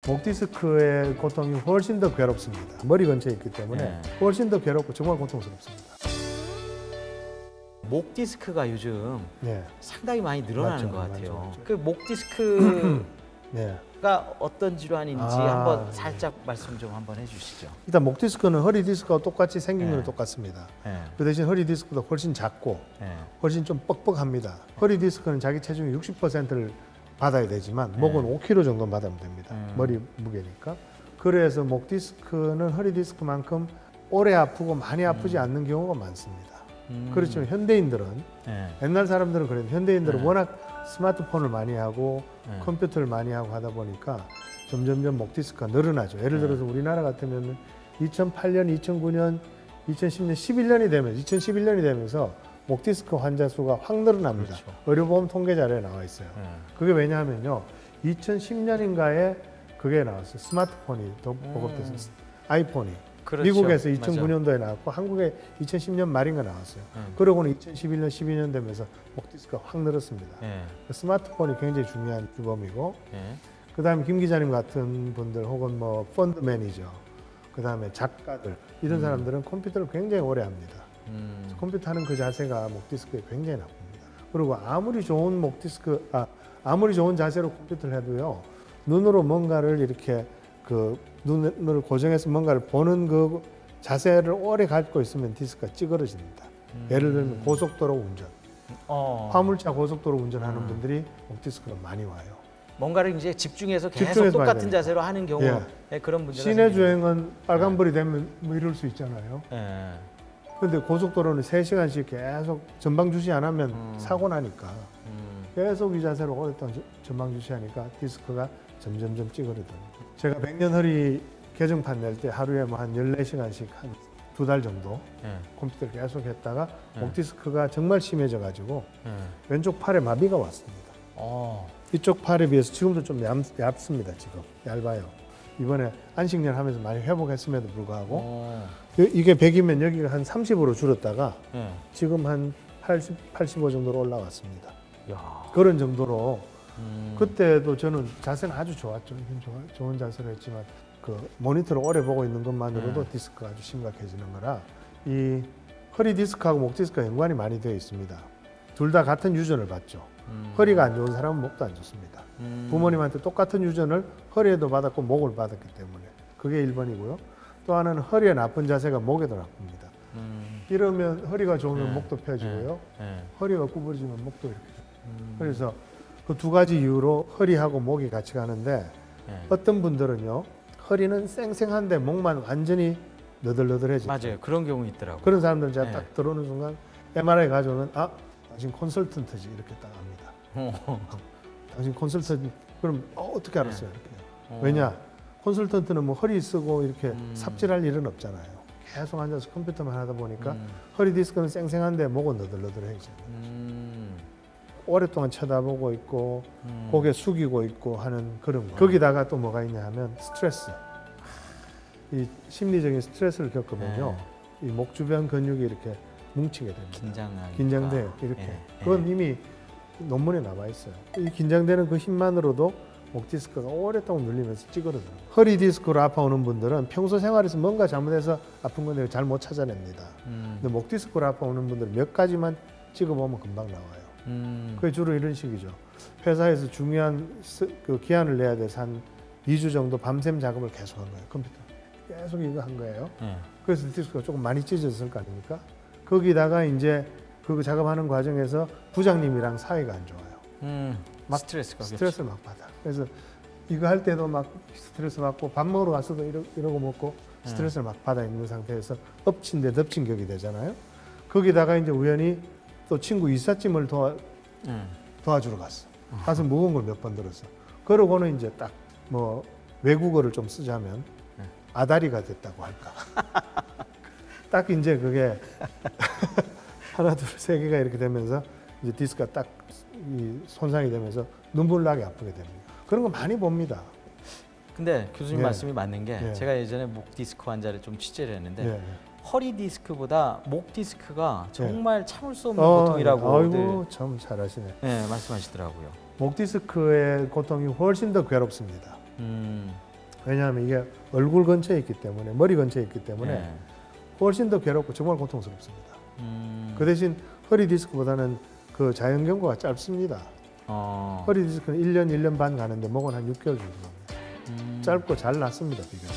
목 디스크의 고통이 훨씬 더 괴롭습니다. 머리 근처에 있기 때문에 훨씬 더 괴롭고 정말 고통스럽습니다. 목 디스크가 요즘 상당히 많이 늘어나는 것 같아요. 맞죠. 그 목 디스크가 네. 어떤 질환인지 한번 살짝 말씀 좀 한번 해주시죠. 일단 목 디스크는 허리 디스크와 똑같이 생긴 건 똑같습니다. 그 대신 허리 디스크보다 훨씬 작고 훨씬 좀 뻑뻑합니다. 허리 디스크는 자기 체중의 60%를 받아야 되지만 목은 5kg 정도 받으면 됩니다. 머리 무게니까. 그래서 목 디스크는 허리 디스크만큼 오래 아프고 많이 아프지 않는 경우가 많습니다. 그렇지만 현대인들은 옛날 사람들은 그랬는데 현대인들은 워낙 스마트폰을 많이 하고 컴퓨터를 많이 하고 하다 보니까 점점점 목 디스크가 늘어나죠. 예를 들어서 우리나라 같으면 2008년, 2009년, 2010년, 2011년이 되면서 목 디스크 환자 수가 확 늘어납니다. 그렇죠. 의료보험 통계 자료에 나와 있어요. 그게 왜냐하면요, 2010년인가에 그게 나왔어요. 스마트폰이 더 보급돼서 아이폰이. 그렇죠. 미국에서 2009년도에 나왔고 한국에 2010년 말인가 나왔어요. 그러고는 2011년, 12년 되면서 목 디스크가 확 늘었습니다. 스마트폰이 굉장히 중요한 주범이고 그다음에 김 기자님 같은 분들 혹은 뭐 펀드 매니저 그다음에 작가들 이런 사람들은 컴퓨터를 굉장히 오래 합니다. 컴퓨터 하는 그 자세가 목 디스크에 굉장히 나쁩니다. 그리고 아무리 좋은 아무리 좋은 자세로 컴퓨터를 해도요, 눈으로 뭔가를 이렇게 그 눈을 고정해서 뭔가를 보는 그 자세를 오래 갖고 있으면 디스크가 찌그러집니다. 예를 들면 고속도로 운전, 화물차 고속도로 운전하는 분들이 목 디스크가 많이 와요. 뭔가를 이제 집중해서 계속 똑같은 자세로 하는 경우에 그런 문제가 시내 주행은 빨간불이 되면 뭐 이럴 수 있잖아요. 그런데 고속도로는 3시간씩 계속 전방 주시 안 하면 사고 나니까 계속 이 자세로 오랫동안 전방 주시하니까 디스크가 점점점 찌그러져요. 제가 100년 허리 개정판 낼 때 하루에 뭐 한 14시간씩 한 2달 정도 컴퓨터를 계속 했다가 목 디스크가 정말 심해져 가지고 왼쪽 팔에 마비가 왔습니다. 이쪽 팔에 비해서 지금도 좀 얇습니다. 지금 얇아요. 이번에 안식년 하면서 많이 회복했음에도 불구하고 이게 100이면 여기가 한 30으로 줄었다가 지금 한 80, 85 정도로 올라왔습니다. 그런 정도로 그때도 저는 자세는 아주 좋았죠. 좋은 자세를 했지만 그 모니터를 오래 보고 있는 것만으로도 디스크가 아주 심각해지는 거라 이 허리 디스크하고 목 디스크가 연관이 많이 되어 있습니다. 둘 다 같은 유전을 받죠. 허리가 안 좋은 사람은 목도 안 좋습니다. 부모님한테 똑같은 유전을 허리에도 받았고 목을 받았기 때문에 그게 1번이고요. 또 하나는 허리에 나쁜 자세가 목에도 나쁩니다. 이러면 허리가 좋으면 목도 펴지고요. 허리가 구부러지면 목도 이렇게 그래서 그 두 가지 이유로 허리하고 목이 같이 가는데 어떤 분들은요, 허리는 쌩쌩한데 목만 완전히 너덜너덜해지죠. 맞아요. 그런 경우 있더라고요. 그런 사람들은 제가 딱 들어오는 순간 MRI 가져오면 당신 콘설턴트지 이렇게 딱 합니다. 당신 콘설턴트 그럼 어떻게 알았어요? 이렇게. 왜냐? 콘설턴트는 뭐 허리 쓰고 이렇게 삽질할 일은 없잖아요. 계속 앉아서 컴퓨터만 하다 보니까 허리 디스크는 쌩쌩한데 목은 너덜너덜해지죠. 오랫동안 쳐다보고 있고 고개 숙이고 있고 하는 그런 거. 거기다가 또 뭐가 있냐 하면 스트레스. 이 심리적인 스트레스를 겪으면요, 이 목 주변 근육이 이렇게 뭉치게 됩니다. 긴장돼요. 이렇게. 그건 이미 논문에 나와 있어요. 이 긴장되는 그 힘만으로도 목 디스크가 오랫동안 눌리면서 찌그러져요. 허리 디스크로 아파오는 분들은 평소 생활에서 뭔가 잘못해서 아픈 건데 잘 못 찾아냅니다. 근데 목 디스크로 아파오는 분들은 몇 가지만 찍어보면 금방 나와요. 그게 주로 이런 식이죠. 회사에서 중요한 그 기한을 내야 돼서 한 2주 정도 밤샘 작업을 계속 한 거예요. 컴퓨터 계속 이거 한 거예요. 그래서 디스크가 조금 많이 찢어졌을 거 아닙니까? 거기다가 이제 그 작업하는 과정에서 부장님이랑 사이가 안 좋아요. 막 스트레스를 막 받아. 그래서 이거 할 때도 막 스트레스 받고 밥 먹으러 갔어도 이러고 먹고 스트레스를 막 받아 있는 상태에서 엎친 데 덮친 격이 되잖아요. 거기다가 이제 우연히 또 친구 이삿짐을 도와주러 갔어. 가서 무거운 걸 몇 번 들었어. 그러고는 이제 딱 뭐 외국어를 좀 쓰자면 아다리가 됐다고 할까. 딱 이제 그게 하나, 둘, 세 개가 이렇게 되면서 이제 디스크가 딱 이 손상이 되면서 눈물 나게 아프게 됩니다. 그런 거 많이 봅니다. 근데 교수님 말씀이 맞는 게 제가 예전에 목 디스크 환자를 좀 취재를 했는데 허리 디스크보다 목 디스크가 정말 참을 수 없는 고통이라고 아이고 참 잘하시네. 말씀하시더라고요. 목 디스크의 고통이 훨씬 더 괴롭습니다. 왜냐하면 이게 얼굴 근처에 있기 때문에, 머리 근처에 있기 때문에 훨씬 더 괴롭고 정말 고통스럽습니다. 그 대신 허리 디스크보다는 그 자연 경과가 짧습니다. 허리 디스크는 1년, 1년 반 가는데 목은 한 6개월 정도 갑니다. 짧고 잘 낫습니다, 비교적.